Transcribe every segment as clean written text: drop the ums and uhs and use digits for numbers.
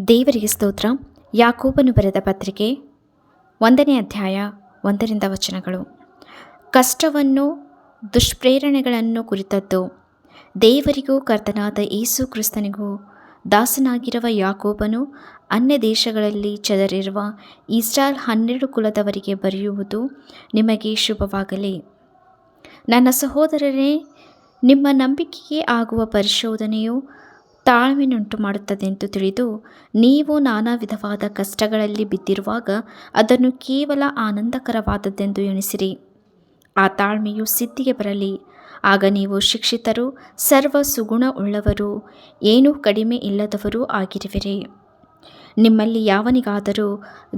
ದೇವರಿಗೆ ಸ್ತೋತ್ರ. ಯಾಕೋಬನು ಬರೆದ ಪತ್ರಿಕೆ 1ನೇ ಅಧ್ಯಾಯ 1ರಿಂದ ವಚನಗಳು. ಕಷ್ಟವನ್ನು ದುಷ್ಪ್ರೇರಣೆಗಳನ್ನು ಕುರಿತದ್ದು. ದೇವರಿಗೂ ಕರ್ತನಾದ ಯೇಸು ಕ್ರಿಸ್ತನಿಗೂ ದಾಸನಾಗಿರುವ ಯಾಕೋಬನು ಅನ್ಯ ದೇಶಗಳಲ್ಲಿ ಚದರಿರುವ ಇಸ್ರಾಯೇಲ್ 12 ಕುಲದವರಿಗೆ ಬರೆಯುವುದು ನಿಮಗೆ ಶುಭವಾಗಲಿ. ನನ್ನ ಸಹೋದರರೇ, ನಿಮ್ಮ ನಂಬಿಕೆಗೆ ಆಗುವ ಪರಿಶೋಧನೆಯು ತಾಳ್ಮೆಯುಂಟು ಮಾಡುತ್ತದೆಂದು ತಿಳಿದು ನೀವು ನಾನಾ ವಿಧವಾದ ಕಷ್ಟಗಳಲ್ಲಿ ಬಿದ್ದಿರುವಾಗ ಅದನ್ನು ಕೇವಲ ಆನಂದಕರವಾದದ್ದೆಂದು ಎಣಿಸಿರಿ. ಆ ತಾಳ್ಮೆಯು ಸಿದ್ಧಿಗೆ ಬರಲಿ. ಆಗ ನೀವು ಶಿಕ್ಷಿತರು, ಸರ್ವ ಸುಗುಣ ಉಳ್ಳವರು, ಏನೂ ಕಡಿಮೆ ಇಲ್ಲದವರೂ ಆಗಿರುವಿರಿ. ನಿಮ್ಮಲ್ಲಿ ಯಾವನಿಗಾದರೂ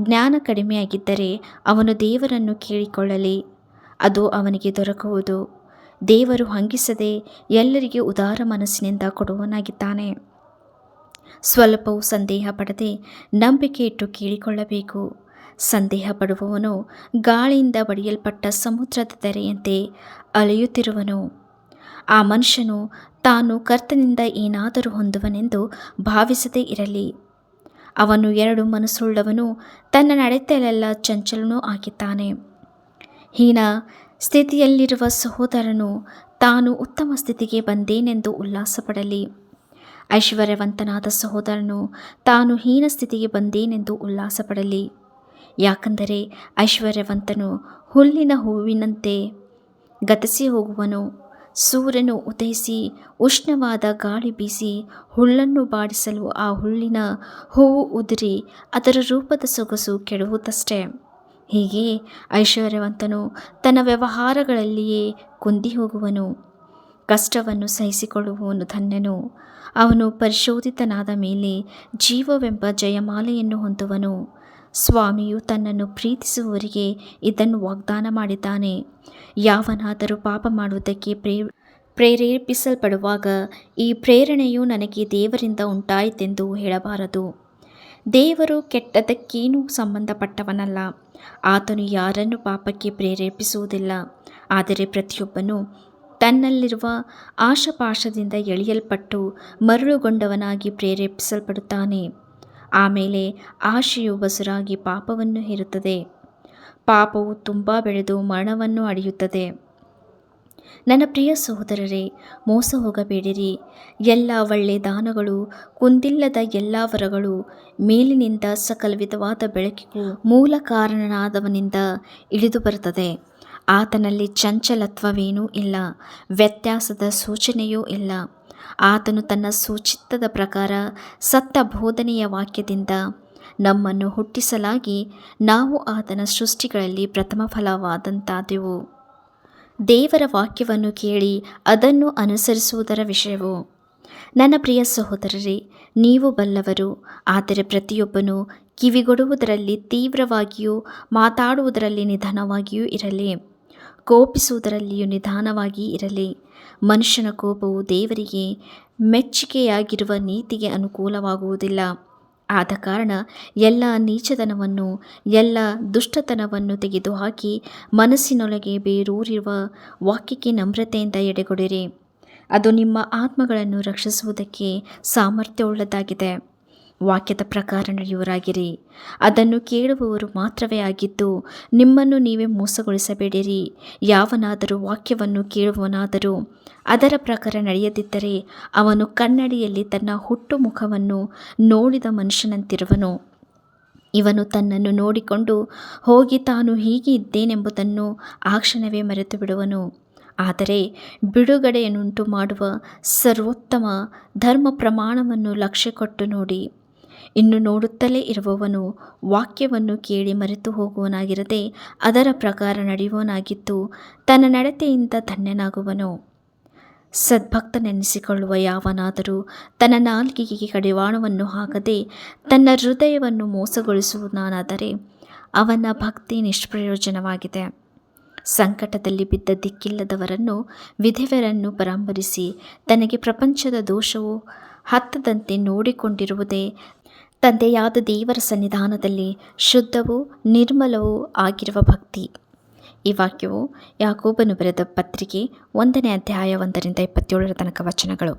ಜ್ಞಾನ ಕಡಿಮೆಯಾಗಿದ್ದರೆ ಅವನು ದೇವರನ್ನು ಕೇಳಿಕೊಳ್ಳಲಿ, ಅದು ಅವನಿಗೆ ದೊರಕುವುದು. ದೇವರು ಹಂಗಿಸದೆ ಎಲ್ಲರಿಗೆ ಉದಾರ ಮನಸ್ಸಿನಿಂದ ಕೊಡುವವನಾಗಿದ್ದಾನೆ. ಸ್ವಲ್ಪವೂ ಸಂದೇಹ ಪಡದೆ ನಂಬಿಕೆ ಇಟ್ಟು ಕೇಳಿಕೊಳ್ಳಬೇಕು. ಸಂದೇಹ ಪಡುವವನು ಗಾಳಿಯಿಂದ ಬಡಿಯಲ್ಪಟ್ಟ ಸಮುದ್ರದ ತೆರೆಯಂತೆ ಅಲೆಯುತ್ತಿರುವನು. ಆ ಮನುಷ್ಯನು ತಾನು ಕರ್ತನಿಂದ ಏನಾದರೂ ಹೊಂದುವನೆಂದು ಭಾವಿಸದೇ ಇರಲಿ. ಅವನು 2 ಮನಸ್ಸುಳ್ಳವನು, ತನ್ನ ನಡತೆಯಲ್ಲೆಲ್ಲ ಚಂಚಲನೂ ಆಗಿದ್ದಾನೆ. ಹೀನ ಸ್ಥಿತಿಯಲ್ಲಿರುವ ಸಹೋದರನು ತಾನು ಉತ್ತಮ ಸ್ಥಿತಿಗೆ ಬಂದೇನೆಂದು ಉಲ್ಲಾಸಪಡಲಿ. ಐಶ್ವರ್ಯವಂತನಾದ ಸಹೋದರನು ತಾನು ಹೀನ ಸ್ಥಿತಿಗೆ ಬಂದೇನೆಂದು ಉಲ್ಲಾಸಪಡಲಿ. ಯಾಕಂದರೆ ಐಶ್ವರ್ಯವಂತನು ಹುಲ್ಲಿನ ಹೂವಿನಂತೆ ಗತಿಸಿ ಹೋಗುವನು. ಸೂರ್ಯನು ಉದಯಿಸಿ ಉಷ್ಣವಾದ ಗಾಳಿ ಬೀಸಿ ಹುಲ್ಲನ್ನು ಬಾಡಿಸಲು ಆ ಹುಲ್ಲಿನ ಹೂವು ಉದುರಿ ಅದರ ರೂಪದ ಸೊಗಸು ಕೆಡುವುದಷ್ಟೇ. ಹೀಗೆ ಐಶ್ವರ್ಯವಂತನು ತನ್ನ ವ್ಯವಹಾರಗಳಲ್ಲಿಯೇ ಕುಂದಿ ಹೋಗುವನು. ಕಷ್ಟವನ್ನು ಸಹಿಸಿಕೊಳ್ಳುವವನು ಧನ್ಯನು. ಅವನು ಪರಿಶೋಧಿತನಾದ ಮೇಲೆ ಜೀವವೆಂಬ ಜಯಮಾಲೆಯನ್ನು ಹೊಂದುವನು. ಸ್ವಾಮಿಯು ತನ್ನನ್ನು ಪ್ರೀತಿಸುವವರಿಗೆ ಇದನ್ನು ವಾಗ್ದಾನ ಮಾಡಿದ್ದಾನೆ. ಯಾವನಾದರೂ ಪಾಪ ಮಾಡುವುದಕ್ಕೆ ಪ್ರೇರೇಪಿಸಲ್ಪಡುವಾಗ ಈ ಪ್ರೇರಣೆಯು ನನಗೆ ದೇವರಿಂದ ಉಂಟಾಯಿತೆಂದು ಹೇಳಬಾರದು. ದೇವರು ಕೆಟ್ಟದ್ದಕ್ಕೇನೂ ಸಂಬಂಧಪಟ್ಟವನಲ್ಲ. ಆತನು ಯಾರನ್ನು ಪಾಪಕ್ಕೆ ಪ್ರೇರೇಪಿಸುವುದಿಲ್ಲ. ಆದರೆ ಪ್ರತಿಯೊಬ್ಬನು ತನ್ನಲ್ಲಿರುವ ಆಶಾಪಾಶದಿಂದ ಎಳೆಯಲ್ಪಟ್ಟು ಮರುಳುಗೊಂಡವನಾಗಿ ಪ್ರೇರೇಪಿಸಲ್ಪಡುತ್ತಾನೆ. ಆಮೇಲೆ ಆಶೆಯು ಬಸುರಾಗಿ ಪಾಪವನ್ನು ಹೇರುತ್ತದೆ. ಪಾಪವು ತುಂಬ ಬೆಳೆದು ಮರಣವನ್ನು ಹಡೆಯುತ್ತದೆ. ನನ್ನ ಪ್ರಿಯ ಸಹೋದರರೇ, ಮೋಸ ಹೋಗಬೇಡಿರಿ. ಎಲ್ಲ ಒಳ್ಳೆಯ ದಾನಗಳು, ಕುಂದಿಲ್ಲದ ಎಲ್ಲ ವರಗಳು ಮೇಲಿನಿಂದ ಸಕಲ ವಿಧವಾದ ಬೆಳಕಿಗೂ ಮೂಲ ಕಾರಣನಾದವನಿಂದ ಇಳಿದು ಬರುತ್ತದೆ. ಆತನಲ್ಲಿ ಚಂಚಲತ್ವವೇನೂ ಇಲ್ಲ, ವ್ಯತ್ಯಾಸದ ಸೂಚನೆಯೂ ಇಲ್ಲ. ಆತನು ತನ್ನ ಸುಚಿತ್ತದ ಪ್ರಕಾರ ಸತ್ತ ಬೋಧನೆಯ ವಾಕ್ಯದಿಂದ ನಮ್ಮನ್ನು ಹುಟ್ಟಿಸಲಾಗಿ ನಾವು ಆತನ ಸೃಷ್ಟಿಗಳಲ್ಲಿ ಪ್ರಥಮ ಫಲವಾದಂತಾದೆವು. ದೇವರ ವಾಕ್ಯವನ್ನು ಕೇಳಿ ಅದನ್ನು ಅನುಸರಿಸುವುದರ ವಿಷಯವು. ನನ್ನ ಪ್ರಿಯ ಸಹೋದರರೇ, ನೀವು ಬಲ್ಲವರು. ಆದರೆ ಪ್ರತಿಯೊಬ್ಬನು ಕಿವಿಗೊಡುವುದರಲ್ಲಿ ತೀವ್ರವಾಗಿಯೂ ಮಾತಾಡುವುದರಲ್ಲಿ ನಿಧಾನವಾಗಿಯೂ ಇರಲಿ. ಕೋಪಿಸುವುದರಲ್ಲಿಯೂ ನಿಧಾನವಾಗಿ ಇರಲಿ. ಮನುಷ್ಯನ ಕೋಪವು ದೇವರಿಗೆ ಮೆಚ್ಚಿಕೆಯಾಗಿರುವ ನೀತಿಗೆ ಅನುಕೂಲವಾಗುವುದಿಲ್ಲ. ಆದ ಕಾರಣ ಎಲ್ಲ ನೀಚತನವನ್ನು ಎಲ್ಲ ದುಷ್ಟತನವನ್ನು ತೆಗೆದುಹಾಕಿ ಮನಸ್ಸಿನೊಳಗೆ ಬೇರೂರಿರುವ ವಾಕ್ಯಕ್ಕೆ ನಮ್ರತೆಯಿಂದ ಎಡೆಗೊಡಿರಿ. ಅದು ನಿಮ್ಮ ಆತ್ಮಗಳನ್ನು ರಕ್ಷಿಸುವುದಕ್ಕೆ ಸಾಮರ್ಥ್ಯವುಳ್ಳದಾಗಿದೆ. ವಾಕ್ಯದ ಪ್ರಕಾರ ನಡೆಯುವರಾಗಿರಿ. ಅದನ್ನು ಕೇಳುವವರು ಮಾತ್ರವೇ ಆಗಿದ್ದು ನಿಮ್ಮನ್ನು ನೀವೇ ಮೋಸಗೊಳಿಸಬೇಡಿರಿ. ಯಾವನಾದರೂ ವಾಕ್ಯವನ್ನು ಕೇಳುವವನಾದರೂ ಅದರ ಪ್ರಕಾರ ನಡೆಯದಿದ್ದರೆ ಅವನು ಕನ್ನಡಿಯಲ್ಲಿ ತನ್ನ ಹುಟ್ಟು ಮುಖವನ್ನು ನೋಡಿದ ಮನುಷ್ಯನಂತಿರುವನು. ಇವನು ತನ್ನನ್ನು ನೋಡಿಕೊಂಡು ಹೋಗಿ ತಾನು ಹೀಗೆ ಇದ್ದೇನೆಂಬುದನ್ನು ಆ ಕ್ಷಣವೇ ಮರೆತು ಬಿಡುವನು. ಆದರೆ ಬಿಡುಗಡೆಯನ್ನುಂಟು ಮಾಡುವ ಸರ್ವೋತ್ತಮ ಧರ್ಮ ಪ್ರಮಾಣವನ್ನು ಲಕ್ಷ್ಯಕೊಟ್ಟು ನೋಡಿ. ಇನ್ನು ನೋಡುತ್ತಲೇ ಇರುವವನು ವಾಕ್ಯವನ್ನು ಕೇಳಿ ಮರೆತು ಹೋಗುವನಾಗಿರದೆ ಅದರ ಪ್ರಕಾರ ನಡೆಯುವನಾಗಿದ್ದು ತನ್ನ ನಡತೆಯಿಂದ ಧನ್ಯನಾಗುವನು. ಸದ್ಭಕ್ತನೆನಿಸಿಕೊಳ್ಳುವ ಯಾವನಾದರೂ ತನ್ನ ನಾಲಿಗೆಗೆ ಕಡಿವಾಣವನ್ನು ಹಾಕದೆ ತನ್ನ ಹೃದಯವನ್ನು ಮೋಸಗೊಳಿಸುವನಾದರೆ ಅವನ ಭಕ್ತಿ ನಿಷ್ಪ್ರಯೋಜನವಾಗಿದೆ. ಸಂಕಟದಲ್ಲಿ ಬಿದ್ದ ದಿಕ್ಕಿಲ್ಲದವರನ್ನು ವಿಧವೆಯರನ್ನು ಪರಾಂಬರಿಸಿ ತನಗೆ ಪ್ರಪಂಚದ ದೋಷವು ಹತ್ತದಂತೆ ನೋಡಿಕೊಂಡಿರುವುದೇ ತಂದೆಯಾದ ದೇವರ ಸನ್ನಿಧಾನದಲ್ಲಿ ಶುದ್ಧವೂ ನಿರ್ಮಲವೂ ಆಗಿರುವ ಭಕ್ತಿ. ಈ ವಾಕ್ಯವು ಯಾಕೋಬನು ಬರೆದ ಪತ್ರಿಕೆ 1ನೇ ಅಧ್ಯಾಯ 1ರಿಂದ 27 ತನಕ ವಚನಗಳು.